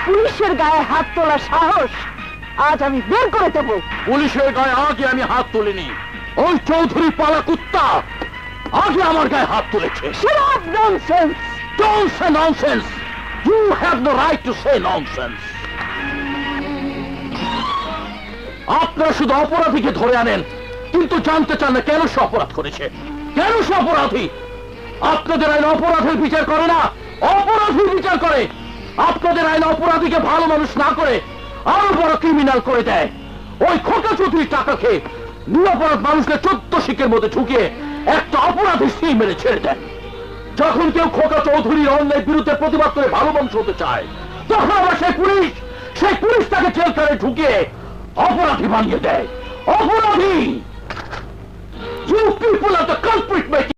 পুলিশের গায়ে হাত তোলার সাহস আজ আমি বের করে দেবো। পুলিশের গায়ে আগে আমি হাত তুলিনি, ওই চৌধুরী পালা কুত্তা আগে আমার গায়ে হাত তুলেছে। Shut up, nonsense! Don't say nonsense! You have no right to say nonsense! আপনারা শুধু অপরাধীকে ধরে আনেন, কিন্তু জানতে চান না কেন সে অপরাধ করেছে, কেন সে অপরাধী। আপনাদের আইন অপরাধের বিচার করে না, অপরাধীর বিচার করে। আপনাদের আইন অপরাধীকে ভালো মানুষ না করে আরো বড় ক্রিমিনাল করে দেয়। ওই খোকা চৌধুরীর টাকা খেয়ে নিরপরাধ মানুষকে 14 শিকের মধ্যে ঢুকিয়ে একটা অপরাধী স্ত্রী মেরে ছেড়ে দেন। যখন কেউ খোকা চৌধুরীর অন্যায়ের বিরুদ্ধে প্রতিবাদ করে ভালো মানুষ হতে চায়, তখন আবার সেই পুলিশ তাকে জেলখানে ঢুকিয়ে অপরাধী বানিয়ে দেয়। অপরাধী! You people are the culprit, mate!